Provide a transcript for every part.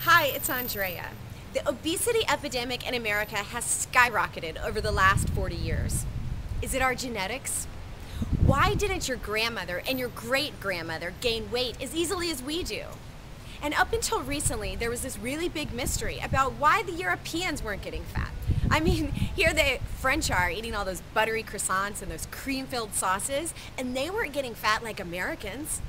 Hi, it's Andrea. The obesity epidemic in America has skyrocketed over the last 40 years. Is it our genetics? Why didn't your grandmother and your great-grandmother gain weight as easily as we do? And up until recently, there was this really big mystery about why the Europeans weren't getting fat. I mean, here the French are eating all those buttery croissants and those cream-filled sauces, and they weren't getting fat like Americans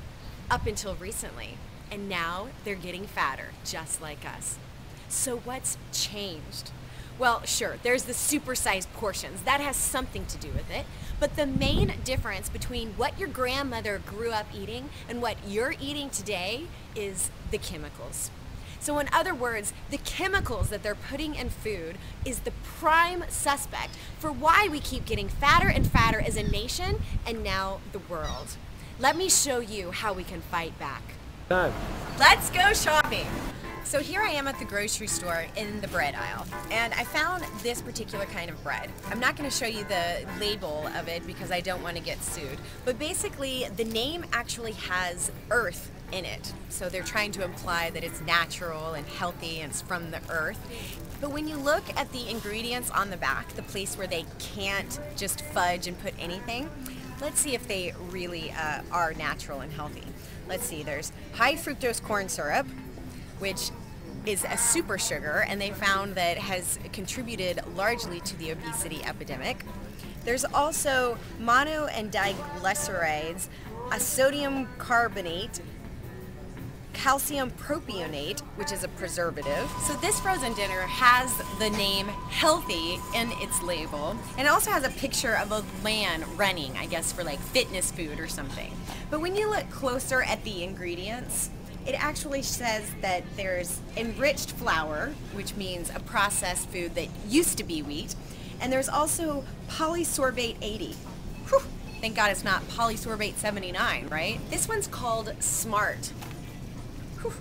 up until recently. And now they're getting fatter, just like us. So what's changed? Well, sure, there's the supersized portions. That has something to do with it. But the main difference between what your grandmother grew up eating and what you're eating today is the chemicals. So in other words, the chemicals that they're putting in food is the prime suspect for why we keep getting fatter and fatter as a nation and now the world. Let me show you how we can fight back. Let's go shopping. So here I am at the grocery store in the bread aisle, and I found this particular kind of bread. I'm not going to show you the label of it because I don't want to get sued, but basically the name actually has earth in it. So they're trying to imply that it's natural and healthy and it's from the earth. But when you look at the ingredients on the back, the place where they can't just fudge and put anything, let's see if they really are natural and healthy. Let's see, there's high fructose corn syrup, which is a super sugar, and they found that it has contributed largely to the obesity epidemic. There's also mono and diglycerides, a sodium carbonate, calcium propionate, which is a preservative. So this frozen dinner has the name healthy in its label, and it also has a picture of a man running, I guess for like fitness food or something. But when you look closer at the ingredients, it actually says that there's enriched flour, which means a processed food that used to be wheat, and there's also polysorbate 80. Whew, thank God it's not polysorbate 79, right? This one's called Smart. Whew.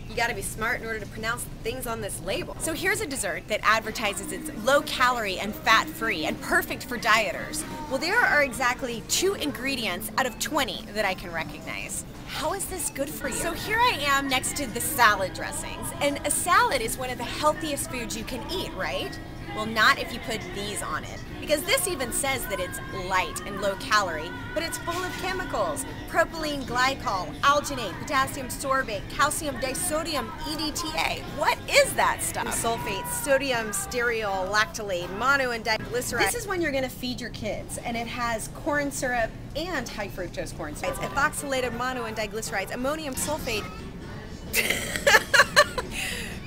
You gotta be smart in order to pronounce things on this label. So here's a dessert that advertises it's low calorie and fat free and perfect for dieters. Well, there are exactly 2 ingredients out of 20 that I can recognize. How is this good for you? So here I am next to the salad dressings, and a salad is one of the healthiest foods you can eat, right? Well, not if you put these on it, because this even says that it's light and low calorie, but it's full of chemicals: propylene glycol, alginate, potassium sorbate, calcium disodium, EDTA. What is that stuff? Sulfate, sodium stearyl lactylate, mono and diglyceride. This is when you're gonna feed your kids, and it has corn syrup and high fructose corn syrup. It's ethoxylated mono and diglycerides, ammonium sulfate.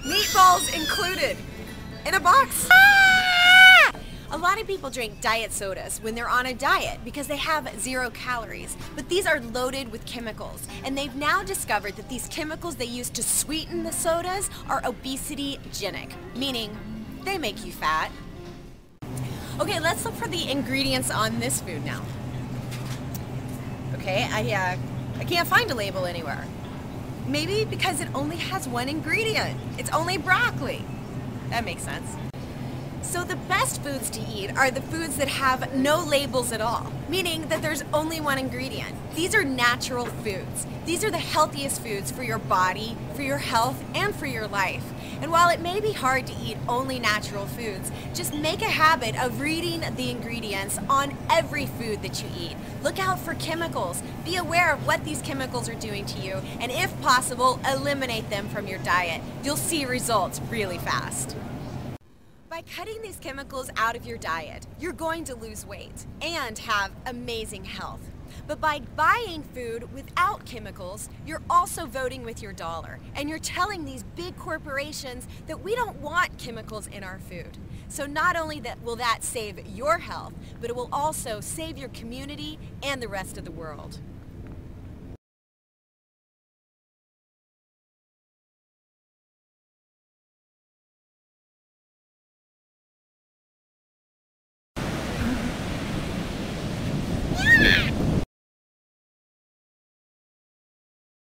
Meatballs included. In a box. A lot of people drink diet sodas when they're on a diet because they have 0 calories, but these are loaded with chemicals, and they've now discovered that these chemicals they use to sweeten the sodas are obesity-genic, meaning they make you fat. Okay, let's look for the ingredients on this food now. Okay, I can't find a label anywhere. Maybe because it only has 1 ingredient. It's only broccoli. That makes sense. So the best foods to eat are the foods that have no labels at all, meaning that there's only 1 ingredient. These are natural foods. These are the healthiest foods for your body, for your health, and for your life. And while it may be hard to eat only natural foods, just make a habit of reading the ingredients on every food that you eat. Look out for chemicals. Be aware of what these chemicals are doing to you, and if possible, eliminate them from your diet. You'll see results really fast. By cutting these chemicals out of your diet, you're going to lose weight and have amazing health. But by buying food without chemicals, you're also voting with your dollar, and you're telling these big corporations that we don't want chemicals in our food. So not only will that save your health, but it will also save your community and the rest of the world.